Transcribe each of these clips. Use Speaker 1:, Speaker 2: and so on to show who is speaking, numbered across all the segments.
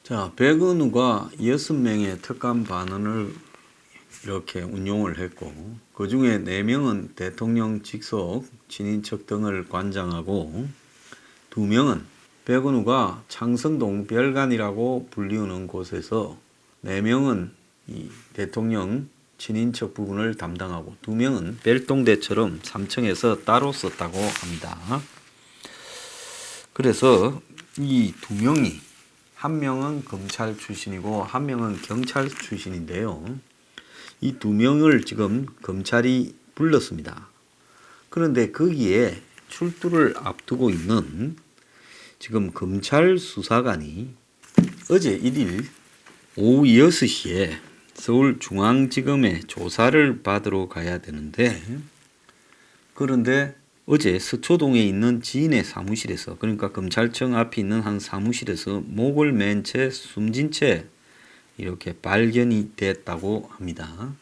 Speaker 1: 자, 백은우가 6명의 특감 반원을 이렇게 운용을 했고, 그 중에 4명은 대통령 직속 친인척 등을 관장하고, 2명은 백은우가 창성동 별관이라고 불리우는 곳에서 4명은 이 대통령 친인척 부분을 담당하고, 2명은 별동대처럼 3층에서 따로 썼다고 합니다. 그래서 이 2명이 한 명은 검찰 출신이고 한 명은 경찰 출신인데요. 이 2명을 지금 검찰이 불렀습니다. 그런데 거기에 출두를 앞두고 있는 지금 검찰 수사관이 어제 1일 오후 6시에 서울중앙지검에 조사를 받으러 가야 되는데, 그런데 어제 서초동에 있는 지인의 사무실에서, 그러니까 검찰청 앞에 있는 한 사무실에서 목을 맨 채 숨진 채 이렇게 발견이 됐다고 합니다.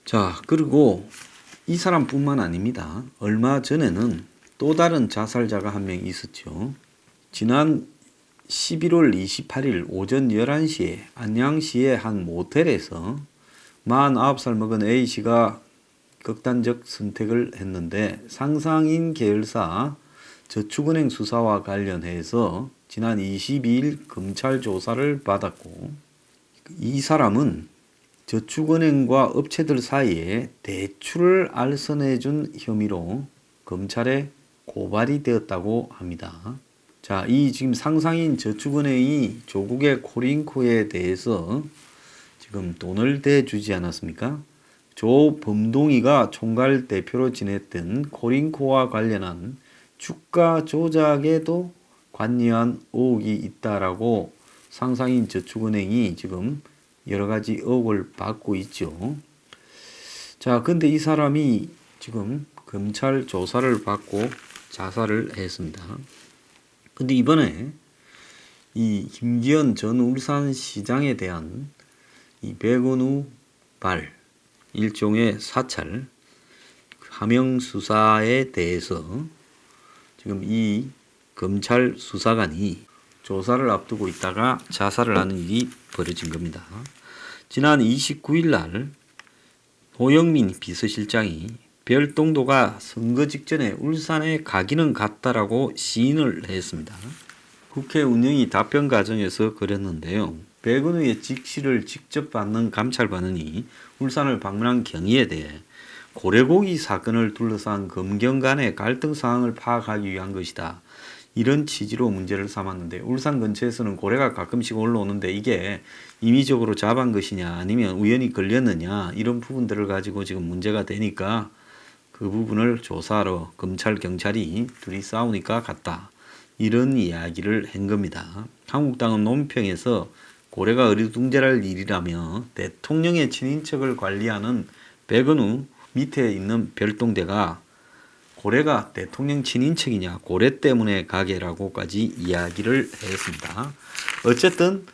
Speaker 1: 자, 그리고 이 사람뿐만 아닙니다. 얼마 전에는 또 다른 자살자가 한 명 있었죠. 지난 11월 28일 오전 11시에 안양시의 한 모텔에서 49살 먹은 A씨가 극단적 선택을 했는데, 상상인 계열사 저축은행 수사와 관련해서 지난 22일 검찰 조사를 받았고, 이 사람은 저축은행과 업체들 사이에 대출을 알선해준 혐의로 검찰에 고발이 되었다고 합니다. 자, 이 지금 상상인 저축은행이 조국의 코링코에 대해서 지금 돈을 대주지 않았습니까? 조범동이가 총괄 대표로 지냈던 코링코와 관련한 주가 조작에도 관여한 의혹이 있다라고 상상인 저축은행이 지금 여러 가지 의혹을 받고 있죠. 자, 근데 이 사람이 지금 검찰 조사를 받고 자살을 했습니다. 근데 이번에 이 김기현 전 울산시장에 대한 이 백은우 발, 일종의 사찰, 하명 수사에 대해서 지금 이 검찰 수사관이 조사를 앞두고 있다가 자살을 하는 일이 벌어진 겁니다. 지난 29일 날 노영민 비서실장이 별동도가 선거 직전에 울산에 가기는 갔다라고 시인을 했습니다. 국회 운영위 답변 과정에서 그랬는데요. 백은우의 직시를 직접 받는 감찰반원이 울산을 방문한 경위에 대해 고래고기 사건을 둘러싼 검경 간의 갈등 상황을 파악하기 위한 것이다, 이런 취지로 문제를 삼았는데, 울산 근처에서는 고래가 가끔씩 올라오는데 이게 임의적으로 잡은 것이냐 아니면 우연히 걸렸느냐, 이런 부분들을 가지고 지금 문제가 되니까 그 부분을 조사하러 검찰 경찰이 둘이 싸우니까 갔다, 이런 이야기를 한 겁니다. 한국당은 논평에서 고래가 어리둥절할 일이라며 대통령의 친인척을 관리하는 백은우 밑에 있는 별동대가 고래가 대통령 친인척이냐, 고래 때문에 가게라고까지 이야기를 했습니다. 어쨌든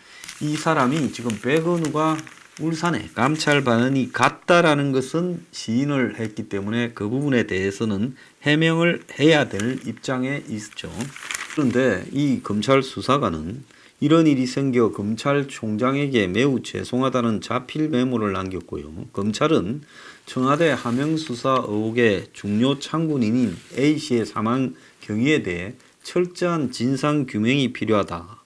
Speaker 1: 이 사람이 지금 백은우가 울산에 감찰반원이 갔다라는 것은 시인을 했기 때문에 그 부분에 대해서는 해명을 해야 될 입장에 있죠. 그런데 이 검찰 수사관은 이런 일이 생겨 검찰총장에게 매우 죄송하다는 자필 메모를 남겼고요. 검찰은 청와대 하명수사 의혹의 중요 참고인인 A씨의 사망 경위에 대해 철저한 진상규명이 필요하다,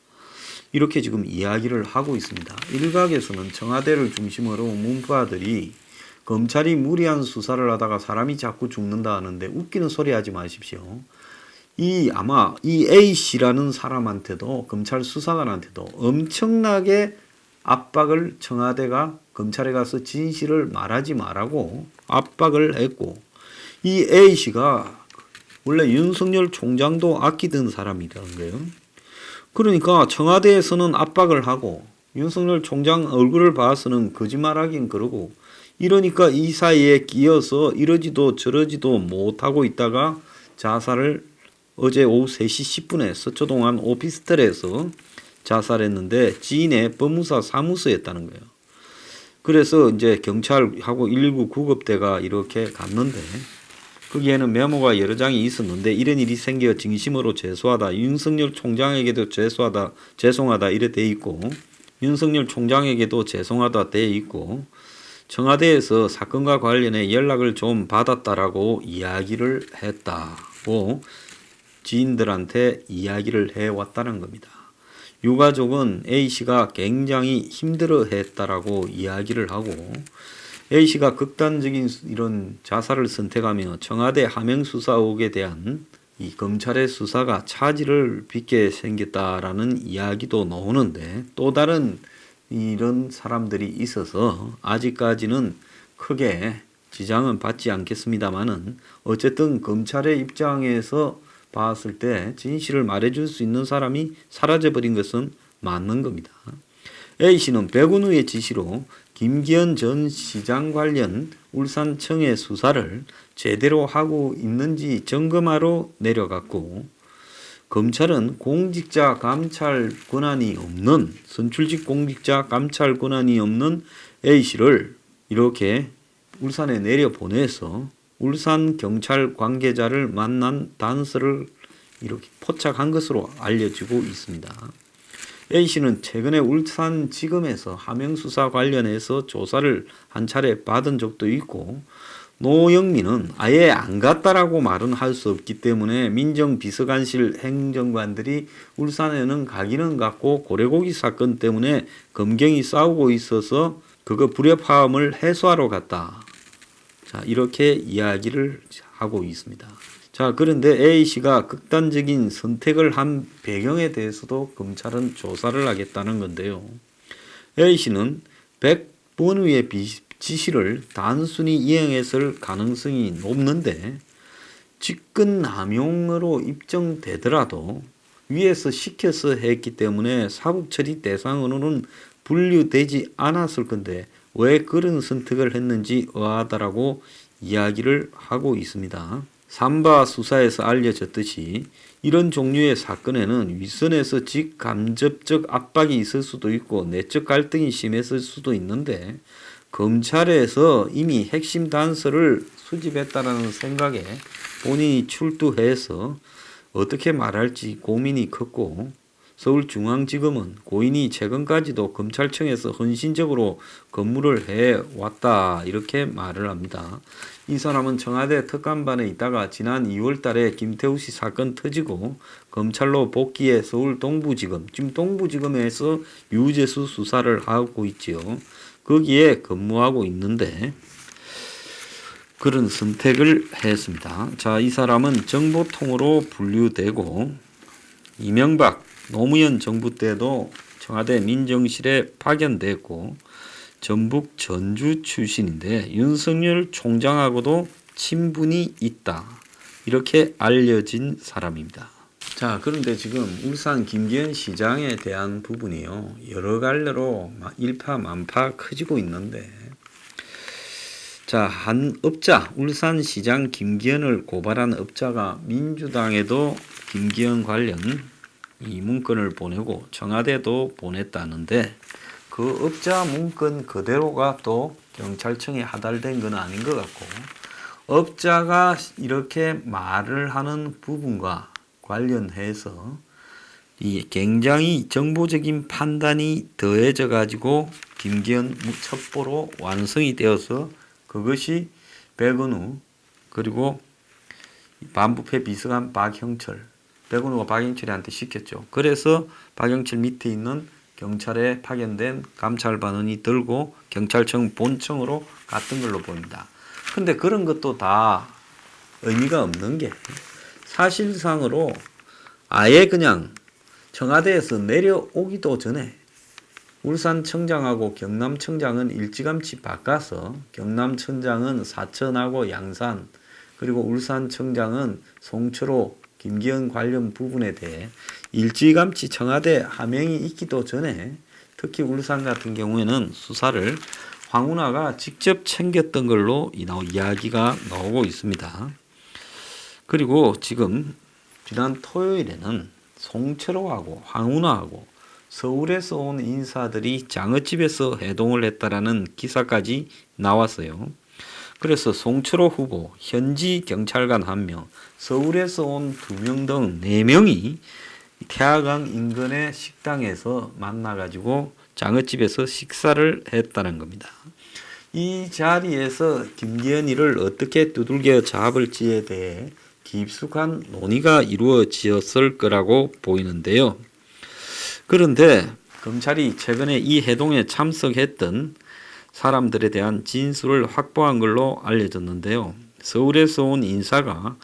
Speaker 1: 이렇게 지금 이야기를 하고 있습니다. 일각에서는 청와대를 중심으로 문파들이 검찰이 무리한 수사를 하다가 사람이 자꾸 죽는다 하는데 웃기는 소리 하지 마십시오. 아마 이 A씨라는 사람한테도, 검찰 수사관한테도 엄청나게 압박을 청와대가 검찰에 가서 진실을 말하지 말라고 압박을 했고, 이 A씨가 원래 윤석열 총장도 아끼던 사람이라는 거예요. 그러니까 청와대에서는 압박을 하고 윤석열 총장 얼굴을 봐서는 거짓말하긴 그러고, 이러니까 이 사이에 끼어서 이러지도 저러지도 못하고 있다가 자살을 어제 오후 3시 10분에 서초동 한 오피스텔에서 자살했는데 지인의 법무사 사무소에 했다는 거예요. 그래서 이제 경찰하고 119 구급대가 이렇게 갔는데 거기에는 메모가 여러 장이 있었는데 이런 일이 생겨 진심으로 죄송하다. 윤석열 총장에게도 죄송하다 이래 돼 있고 윤석열 총장에게도 죄송하다 돼 있고 청와대에서 사건과 관련해 연락을 좀 받았다라고 이야기를 했다고 지인들한테 이야기를 해왔다는 겁니다. 유가족은 A씨가 굉장히 힘들어했다라고 이야기를 하고 A씨가 극단적인 이런 자살을 선택하며 청와대 하명수사 의혹에 대한 이 검찰의 수사가 차질을 빚게 생겼다라는 이야기도 나오는데 또 다른 이런 사람들이 있어서 아직까지는 크게 지장은 받지 않겠습니다만은 어쨌든 검찰의 입장에서 봤을 때 진실을 말해줄 수 있는 사람이 사라져버린 것은 맞는 겁니다. A씨는 백운우의 지시로 김기현 전 시장 관련 울산청의 수사를 제대로 하고 있는지 점검하러 내려갔고 검찰은 공직자 감찰 권한이 없는 선출직 공직자 감찰 권한이 없는 A씨를 이렇게 울산에 내려보내서 울산 경찰 관계자를 만난 단서를 이렇게 포착한 것으로 알려지고 있습니다. A씨는 최근에 울산지검에서 하명수사 관련해서 조사를 한 차례 받은 적도 있고 노영민은 아예 안 갔다라고 말은 할 수 없기 때문에 민정비서관실 행정관들이 울산에는 가기는 갔고 고래고기 사건 때문에 검경이 싸우고 있어서 그거 불협화음을 해소하러 갔다. 자, 이렇게 이야기를 하고 있습니다. 자, 그런데 A씨가 극단적인 선택을 한 배경에 대해서도 검찰은 조사를 하겠다는 건데요. A씨는 백번우의 지시를 단순히 이행했을 가능성이 높는데 직권남용으로 입증되더라도 위에서 시켜서 했기 때문에 사법처리 대상으로는 분류되지 않았을 건데 왜 그런 선택을 했는지 의아하다라고 이야기를 하고 있습니다. 삼바 수사에서 알려졌듯이 이런 종류의 사건에는 윗선에서 직간접적 압박이 있을 수도 있고 내적 갈등이 심했을 수도 있는데 검찰에서 이미 핵심 단서를 수집했다는 생각에 본인이 출두해서 어떻게 말할지 고민이 컸고 서울중앙지검은 고인이 최근까지도 검찰청에서 헌신적으로 근무를 해왔다 이렇게 말을 합니다. 이 사람은 청와대 특감반에 있다가 지난 2월 달에 김태우 씨 사건 터지고 검찰로 복귀해 서울 동부지검, 지금 동부지검에서 유재수 수사를 하고 있지요. 거기에 근무하고 있는데 그런 선택을 했습니다. 자, 이 사람은 정보통으로 분류되고 이명박 노무현 정부 때도 청와대 민정실에 파견됐고 전북 전주 출신인데 윤석열 총장하고도 친분이 있다. 이렇게 알려진 사람입니다. 자, 그런데 지금 울산 김기현 시장에 대한 부분이요. 여러 갈래로 일파만파 커지고 있는데 자, 한 업자, 울산시장 김기현을 고발한 업자가 민주당에도 김기현 관련 이 문건을 보내고 청와대도 보냈다는데 그 업자 문건 그대로가 또 경찰청에 하달된 건 아닌 것 같고 업자가 이렇게 말을 하는 부분과 관련해서 이 굉장히 정보적인 판단이 더해져 가지고 김기현 첩보로 완성이 되어서 그것이 백은우 그리고 반부패 비서관 박형철 백은우가 박형철한테 시켰죠. 그래서 박형철 밑에 있는 경찰에 파견된 감찰반원이 들고 경찰청 본청으로 갔던 걸로 보입니다. 근데 그런 것도 다 의미가 없는 게 사실상으로 아예 그냥 청와대에서 내려오기도 전에 울산청장하고 경남청장은 일찌감치 바꿔서 경남청장은 사천하고 양산 그리고 울산청장은 송철호 김기현 관련 부분에 대해 일찌감치 청와대 하명이 있기도 전에 특히 울산 같은 경우에는 수사를 황운하가 직접 챙겼던 걸로 이야기가 나오고 있습니다. 그리고 지금 지난 토요일에는 송철호하고 황운하하고 서울에서 온 인사들이 장어집에서 회동을 했다라는 기사까지 나왔어요. 그래서 송철호 후보, 현지 경찰관 1명, 서울에서 온 2명 등 4명이 태화강 인근의 식당에서 만나가지고 장어집에서 식사를 했다는 겁니다. 이 자리에서 김기현이를 어떻게 두들겨 잡을지에 대해 깊숙한 논의가 이루어졌을 거라고 보이는데요. 그런데 검찰이 최근에 이 해동에 참석했던 사람들에 대한 진술을 확보한 걸로 알려졌는데요. 서울에서 온 인사가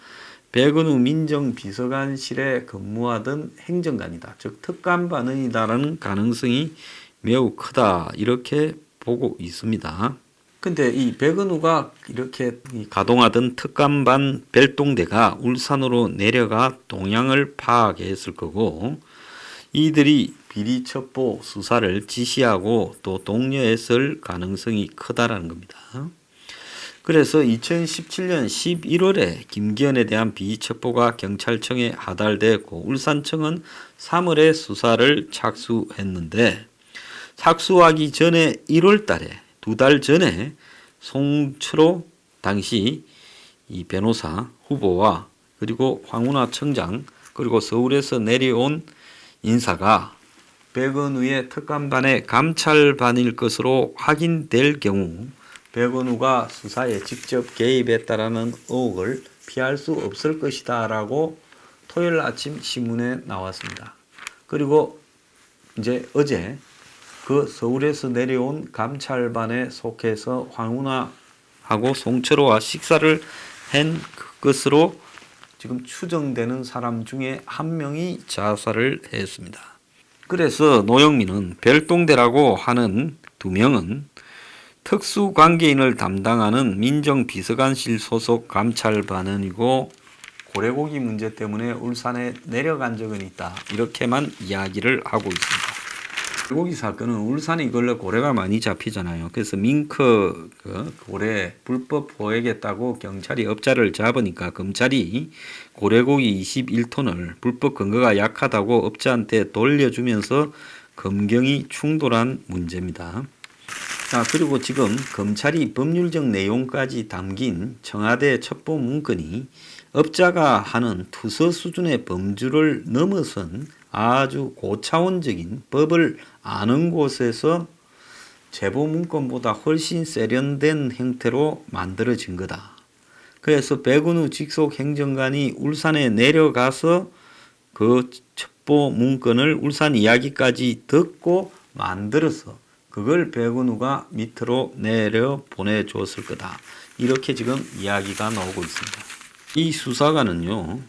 Speaker 1: 백은우 민정비서관실에 근무하던 행정관이다. 즉 특감반원이다라는 가능성이 매우 크다. 이렇게 보고 있습니다. 근데 이 백은우가 이렇게 가동하던 특감반 별동대가 울산으로 내려가 동향을 파악했을 거고, 이들이 비리 첩보 수사를 지시하고 또 독려했을 가능성이 크다라는 겁니다. 그래서 2017년 11월에 김기현에 대한 비리 첩보가 경찰청에 하달되고 울산청은 3월에 수사를 착수했는데, 착수하기 전에 1월 달에 2달 전에 송철호 당시 이 변호사 후보와 그리고 황운하 청장 그리고 서울에서 내려온 인사가 백은우의 특감반의 감찰반일 것으로 확인될 경우 백은우가 수사에 직접 개입했다라는 의혹을 피할 수 없을 것이다 라고 토요일 아침 신문에 나왔습니다. 그리고 이제 어제 그 서울에서 내려온 감찰반에 속해서 황운하하고 송철호와 식사를 한 것으로 지금 추정되는 사람 중에 1명이 자살을 했습니다. 그래서 노영민은 별동대라고 하는 2명은 특수관계인을 담당하는 민정비서관실 소속 감찰반원이고 고래고기 문제 때문에 울산에 내려간 적은 있다. 이렇게만 이야기를 하고 있습니다. 고래고기 사건은 울산이 근래 고래가 많이 잡히잖아요. 그래서 밍크 고래 불법 포획했다고 경찰이 업자를 잡으니까 검찰이 고래고기 21톤을 불법 근거가 약하다고 업자한테 돌려주면서 검경이 충돌한 문제입니다. 자, 그리고 지금 검찰이 법률적 내용까지 담긴 청와대 첩보 문건이 업자가 하는 투서 수준의 범주를 넘어선 아주 고차원적인 법을 아는 곳에서 제보 문건보다 훨씬 세련된 형태로 만들어진 거다. 그래서 백은우 직속 행정관이 울산에 내려가서 그 첩보 문건을 울산 이야기까지 듣고 만들어서 그걸 백은우가 밑으로 내려 보내줬을 거다. 이렇게 지금 이야기가 나오고 있습니다. 이 수사관은요,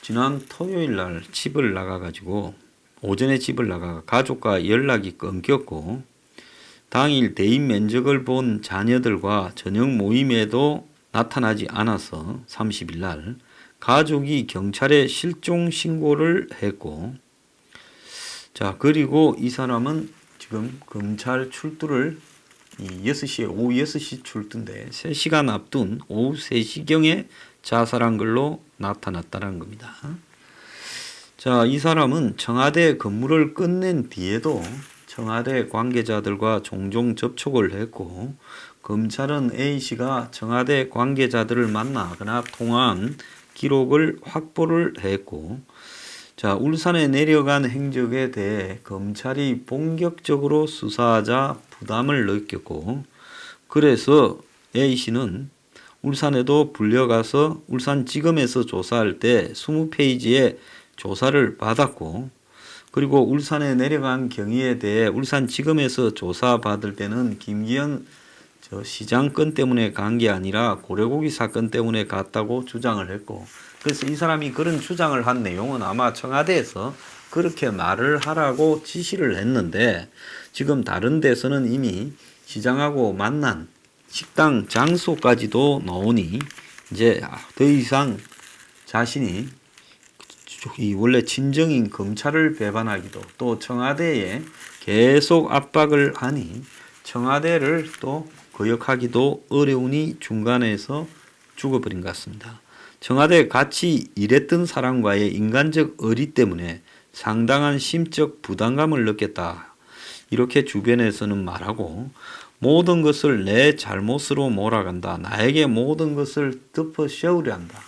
Speaker 1: 지난 토요일 날 집을 나가가지고 오전에 집을 나가 가족과 연락이 끊겼고 당일 대인 면접을 본 자녀들과 저녁 모임에도 나타나지 않아서 30일 날 가족이 경찰에 실종 신고를 했고, 자, 그리고 이 사람은 지금 검찰 출두를 오후 6시 출두인데 3시간 앞둔 오후 3시경에 자살한 걸로 나타났다는 겁니다. 자, 이 사람은 청와대 근무를 끝낸 뒤에도 청와대 관계자들과 종종 접촉을 했고 검찰은 A씨가 청와대 관계자들을 만나거나 통화한 기록을 확보를 했고, 자, 울산에 내려간 행적에 대해 검찰이 본격적으로 수사하자 부담을 느꼈고, 그래서 A씨는 울산에도 불려가서 울산지검에서 조사할 때 20페이지의 조사를 받았고, 그리고 울산에 내려간 경위에 대해 울산지검에서 조사받을 때는 김기현 시장 건 때문에 간 게 아니라 고래고기 사건 때문에 갔다고 주장을 했고, 그래서 이 사람이 그런 주장을 한 내용은 아마 청와대에서 그렇게 말을 하라고 지시를 했는데 지금 다른 데서는 이미 시장하고 만난 식당 장소까지도 나오니 이제 더 이상 자신이 이 원래 친정인 검찰을 배반하기도 또 청와대에 계속 압박을 하니 청와대를 또 거역하기도 어려우니 중간에서 죽어버린 것 같습니다. 청와대에 같이 일했던 사람과의 인간적 의리 때문에 상당한 심적 부담감을 느꼈다. 이렇게 주변에서는 말하고, 모든 것을 내 잘못으로 몰아간다. 나에게 모든 것을 덮어 씌우려 한다.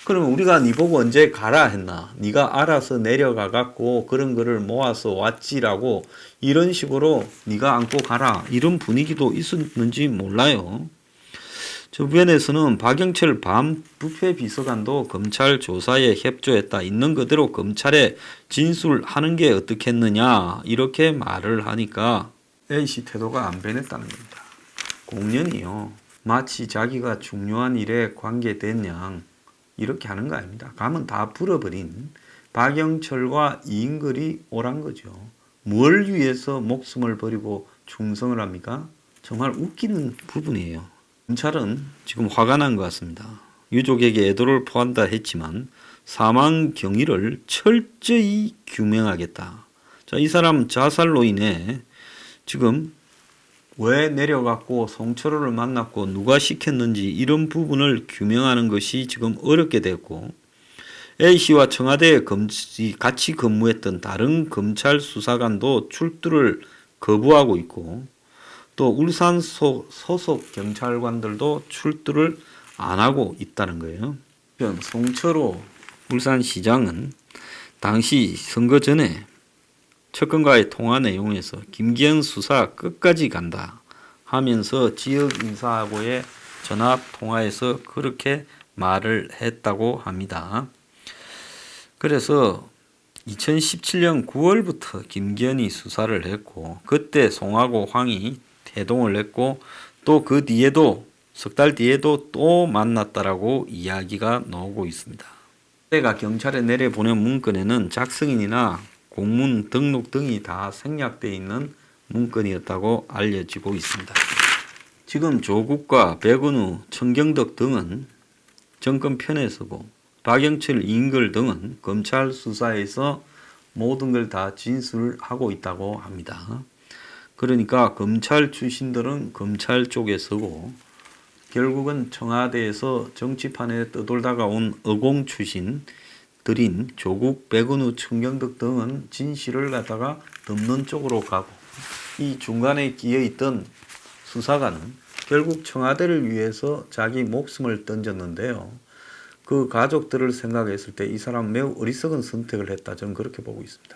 Speaker 1: 그러면 우리가 네 보고 언제 가라 했나? 네가 알아서 내려가 갖고 그런 거를 모아서 왔지라고 이런 식으로 네가 안고 가라. 이런 분위기도 있었는지 몰라요. 주변에서는 박영철 반부패 비서관도 검찰 조사에 협조했다. 있는 그대로 검찰에 진술하는 게 어떻겠느냐 이렇게 말을 하니까 A씨 태도가 안 변했다는 겁니다. 공연이요. 마치 자기가 중요한 일에 관계된 양 이렇게 하는 거 아닙니다. 감은 다 불어버린 박영철과 이인걸이 오란 거죠. 뭘 위해서 목숨을 버리고 충성을 합니까? 정말 웃기는 부분이에요. 검찰은 지금 화가 난 것 같습니다. 유족에게 애도를 표한다 했지만 사망 경위를 철저히 규명하겠다. 자, 이 사람 자살로 인해 지금 왜 내려갔고 송철호를 만났고 누가 시켰는지 이런 부분을 규명하는 것이 지금 어렵게 됐고 A씨와 청와대에 같이 근무했던 다른 검찰 수사관도 출두를 거부하고 있고 또 울산 소속 경찰관들도 출두를 안 하고 있다는 거예요. 송철호 울산시장은 당시 선거 전에 측근과의 통화 내용에서 김기현 수사 끝까지 간다 하면서 지역 인사하고의 전화 통화에서 그렇게 말을 했다고 합니다. 그래서 2017년 9월부터 김기현이 수사를 했고 그때 송하고 황이 태동을 했고 또 그 뒤에도 석 달 뒤에도 또 만났다라고 이야기가 나오고 있습니다. 그때가 경찰에 내려보낸 문건에는 작성인이나 공문 등록 등이 다 생략되어 있는 문건이었다고 알려지고 있습니다. 지금 조국과 백은우, 천경덕 등은 정권 편에 서고 박영철, 이인걸 등은 검찰 수사에서 모든 걸 다 진술하고 있다고 합니다. 그러니까 검찰 출신들은 검찰 쪽에 서고 결국은 청와대에서 정치판에 떠돌다가 온 어공 출신들인 조국, 백은우, 천경덕 등은 진실을 갖다가 덮는 쪽으로 가고 이 중간에 끼어있던 수사관은 결국 청와대를 위해서 자기 목숨을 던졌는데요. 그 가족들을 생각했을 때 이 사람은 매우 어리석은 선택을 했다. 저는 그렇게 보고 있습니다.